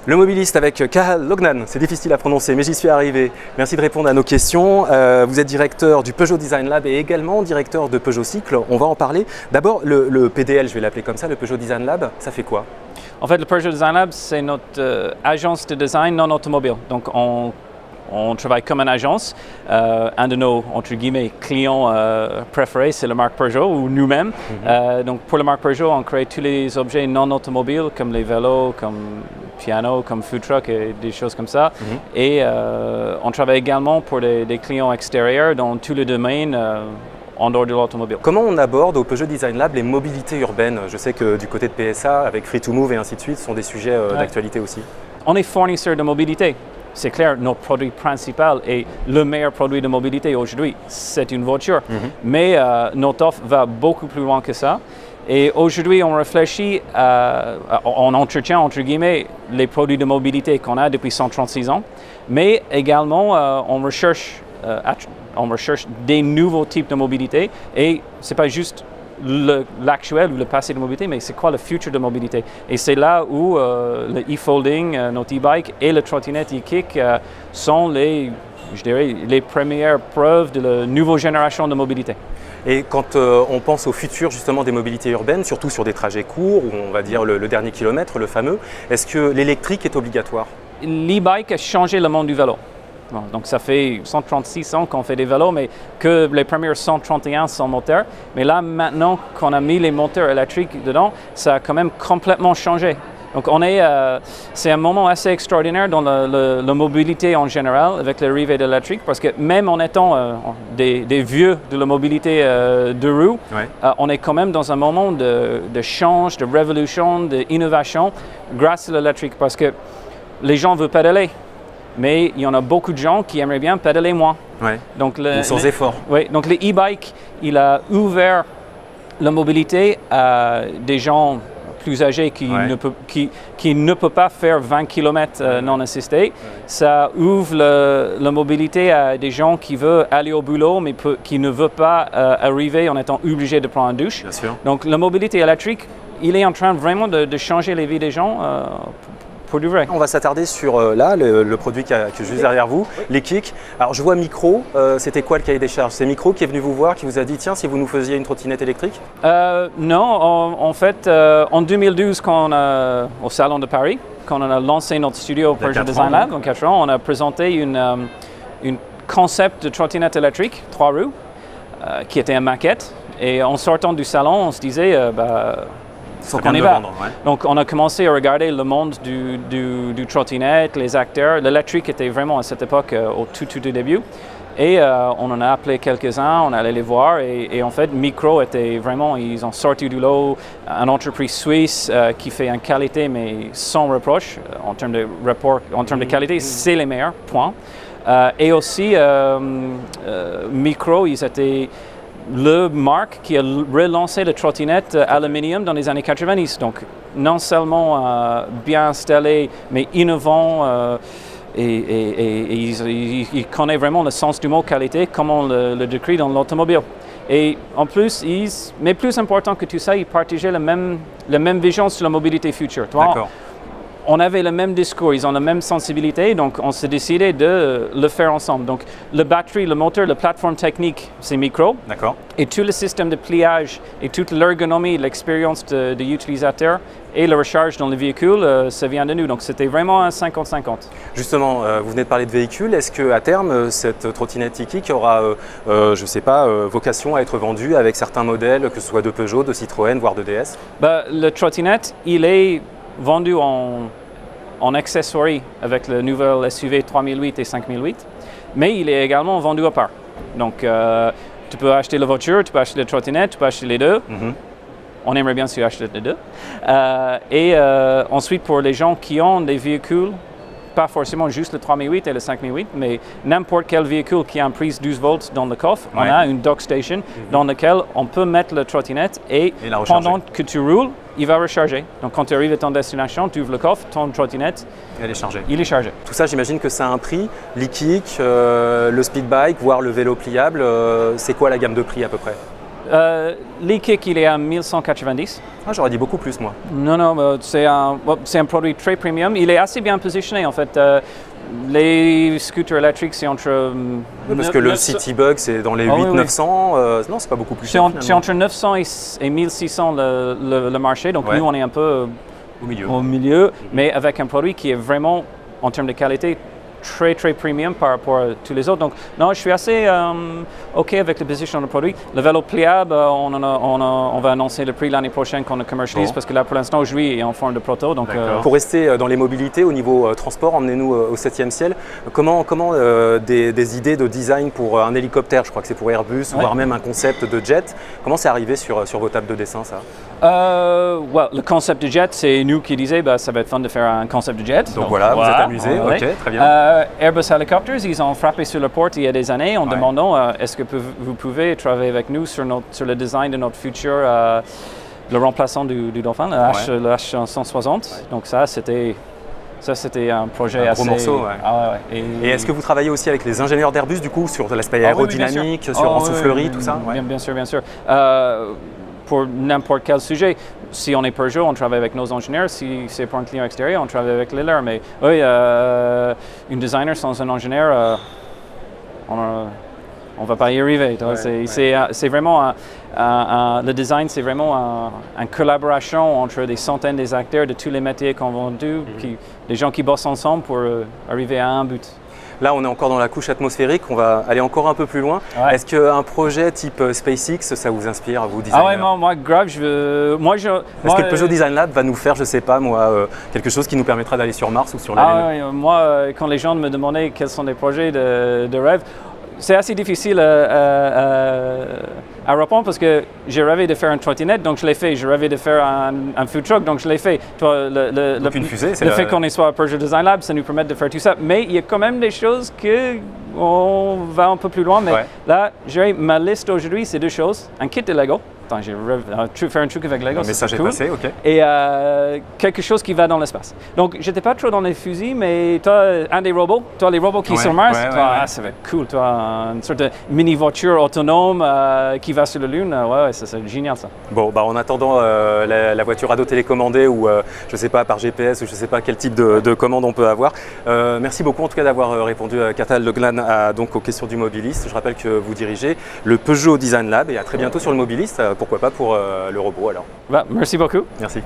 Le mobiliste avec Cathal Loughnan, c'est difficile à prononcer mais j'y suis arrivé. Merci de répondre à nos questions. Vous êtes directeur du Peugeot Design Lab et également directeur de Peugeot Cycle. On va en parler. D'abord, le PDL, je vais l'appeler comme ça, le Peugeot Design Lab, ça fait quoi? En fait, le Peugeot Design Lab, c'est notre agence de design non automobile. Donc, on travaille comme une agence. Un de nos, entre guillemets, clients préférés, c'est la marque Peugeot ou nous-mêmes. Donc, pour la marque Peugeot, on crée tous les objets non automobiles, comme les vélos, comme piano, comme food truck et des choses comme ça. Et on travaille également pour des clients extérieurs dans tous les domaines en dehors de l'automobile. Comment on aborde au Peugeot Design Lab les mobilités urbaines? Je sais que du côté de PSA, avec Free2Move et ainsi de suite, ce sont des sujets d'actualité aussi. On est fournisseur de mobilité. C'est clair, notre produit principal et le meilleur produit de mobilité aujourd'hui, c'est une voiture. Mais notre offre va beaucoup plus loin que ça. Et aujourd'hui, on réfléchit, on entretient, entre guillemets, les produits de mobilité qu'on a depuis 136 ans. Mais également, on recherche des nouveaux types de mobilité. Et ce n'est pas juste l'actuel ou le passé de mobilité, mais c'est quoi le futur de mobilité? Et c'est là où le e-folding, notre e-bike et le trottinette e-kick sont les premières preuves de la nouvelle génération de mobilité. Et quand on pense au futur justement des mobilités urbaines, surtout sur des trajets courts, ou on va dire le dernier kilomètre, le fameux, est-ce que l'électrique est obligatoire? L'e-bike a changé le monde du vélo. Bon, donc ça fait 136 ans qu'on fait des vélos, mais que les premiers 131 sont moteurs. Mais là, maintenant qu'on a mis les moteurs électriques dedans, ça a quand même complètement changé. Donc c'est un moment assez extraordinaire dans la mobilité en général avec l'arrivée de l'électrique, parce que même en étant des vieux de la mobilité de rue, on est quand même dans un moment de change, de révolution, d'innovation grâce à l'électrique, parce que les gens veulent pédaler. Mais il y en a beaucoup de gens qui aimeraient bien pédaler moins. Donc sans effort. Oui, donc le e-bike, il a ouvert la mobilité à des gens plus âgés qui ne peuvent pas faire 20 km non assistés. Ça ouvre la mobilité à des gens qui veulent aller au boulot, mais qui ne veulent pas arriver en étant obligés de prendre une douche. Bien sûr. Donc la mobilité électrique, il est en train vraiment de changer les vies des gens. On va s'attarder sur le produit qui est juste derrière vous, les kicks. Alors je vois Micro, c'était quoi le cahier des charges? C'est Micro qui est venu vous voir, qui vous a dit tiens, si vous nous faisiez une trottinette électrique? Non, en fait, en 2012, au Salon de Paris, quand on a lancé notre studio Peugeot Design Lab, en 4 ans, on a présenté une concept de trottinette électrique, 3 roues, qui était une maquette. Et en sortant du salon, on se disait, on y va. Donc on a commencé à regarder le monde du trottinette, les acteurs. L'électrique était vraiment à cette époque au tout début. Et on en a appelé quelques-uns, on allait les voir et en fait Micro était vraiment, ils ont sorti du lot, une entreprise suisse qui fait une qualité mais sans reproche en termes de rapport, en termes de qualité, c'est les meilleurs, point. Et aussi Micro, ils étaient le marque qui a relancé le trottinette aluminium dans les années 90. Donc, non seulement bien installé, mais innovant et il connaît vraiment le sens du mot qualité, comme on le décrit dans l'automobile. Et en plus, mais plus important que tout ça, ils partageaient la même vision sur la mobilité future. D'accord. On avait le même discours, ils ont la même sensibilité, donc on s'est décidé de le faire ensemble. Donc la batterie, le moteur, la plateforme technique, c'est Micro. D'accord. Et tout le système de pliage et toute l'ergonomie, l'expérience de l'utilisateur et la recharge dans le véhicule, ça vient de nous. Donc c'était vraiment un 50-50. Justement, vous venez de parler de véhicule. Est-ce qu'à terme, cette trottinette e-kick aura, je ne sais pas, vocation à être vendue avec certains modèles, que ce soit de Peugeot, de Citroën, voire de DS? Le trottinette, il est vendu en accessory avec le nouvel SUV 3008 et 5008, mais il est également vendu à part. Donc, tu peux acheter la voiture, tu peux acheter la trottinette, tu peux acheter les deux. On aimerait bien acheter les deux. Et ensuite, pour les gens qui ont des véhicules, pas forcément juste le 3008 et le 5008, mais n'importe quel véhicule qui a une prise 12 volts dans le coffre, on a une dock station dans laquelle on peut mettre la trottinette et pendant que tu roules, il va recharger. Donc quand tu arrives à ton destination, tu ouvres le coffre, ton trottinette, elle est chargée. Il est chargé. Tout ça, j'imagine que ça a un prix. L'e-kick, le speed bike, voire le vélo pliable, c'est quoi la gamme de prix à peu près? l'e-kick, il est à 1190. Ah, j'aurais dit beaucoup plus, moi. Non, c'est un produit très premium. Il est assez bien positionné, en fait. Les scooters électriques, c'est entre... Oui, parce que le Citybug, c'est dans les 800-900. Non, c'est pas beaucoup plus cher. C'est entre 900 et 1600 le marché. Donc nous, on est un peu au milieu, mais avec un produit qui est vraiment, en termes de qualité, très premium par rapport à tous les autres. Donc non, je suis assez OK avec la position du produit. Le vélo pliable, on va annoncer le prix l'année prochaine qu'on le commercialise parce que là pour l'instant aujourd'hui il est en forme de proto. Donc, Pour rester dans les mobilités au niveau transport, emmenez-nous au 7e ciel. Comment des idées de design pour un hélicoptère, je crois que c'est pour Airbus, voire même un concept de jet, comment c'est arrivé sur vos tables de dessin ça? Le concept de jet, c'est nous qui disions ça va être fun de faire un concept de jet. Donc voilà, vous êtes amusés, ok, très bien. Airbus Helicopters, ils ont frappé sur la porte il y a des années en demandant est-ce que vous pouvez travailler avec nous sur le design de notre futur, le remplaçant du Dauphin, le H160. Donc ça, c'était un projet assez... gros morceau, Et est-ce que vous travaillez aussi avec les ingénieurs d'Airbus, du coup, sur l'aspect aérodynamique, sur en-soufflerie, tout ça? Bien sûr. Pour n'importe quel sujet. Si on est Peugeot, on travaille avec nos ingénieurs. Si c'est pour un client extérieur, on travaille avec les leurs. Mais oui, un designer sans un ingénieur, on ne va pas y arriver. C'est vraiment le design, c'est vraiment une collaboration entre des centaines des acteurs de tous les métiers qu'on vendus, des gens qui bossent ensemble pour arriver à un but. Là, on est encore dans la couche atmosphérique, on va aller encore un peu plus loin. Est-ce qu'un projet type SpaceX, ça vous inspire, vous designers? Moi, grave, est-ce que le Peugeot Design Lab va nous faire, je sais pas moi, quelque chose qui nous permettra d'aller sur Mars ou sur la Lune? Moi, quand les gens me demandaient quels sont les projets de rêve, c'est assez difficile à répondre parce que j'ai rêvé de faire une trottinette, donc je l'ai fait. J'ai rêvé de faire un food truck, donc je l'ai fait. Une fusée, le fait qu'on soit à Peugeot Design Lab, ça nous permet de faire tout ça. Mais il y a quand même des choses on va un peu plus loin. Mais là, ma liste aujourd'hui, c'est deux choses. Un kit de Lego. J'ai rêvé de faire un truc avec Lego. Le message est passé, ok. Et quelque chose qui va dans l'espace. Donc, j'étais pas trop dans les fusils, mais toi, un des robots, les robots qui sont sur Mars, ça va être cool. Une sorte de mini-voiture autonome qui va sur la Lune, ça c'est génial ça. Bon, en attendant la voiture ado télécommandée ou je sais pas par GPS ou je sais pas quel type de commande on peut avoir. Merci beaucoup en tout cas d'avoir répondu Cathal Loglan donc aux questions du mobiliste. Je rappelle que vous dirigez le Peugeot Design Lab et à très bientôt sur le mobiliste. Pourquoi pas pour le robot alors. Merci beaucoup. Merci.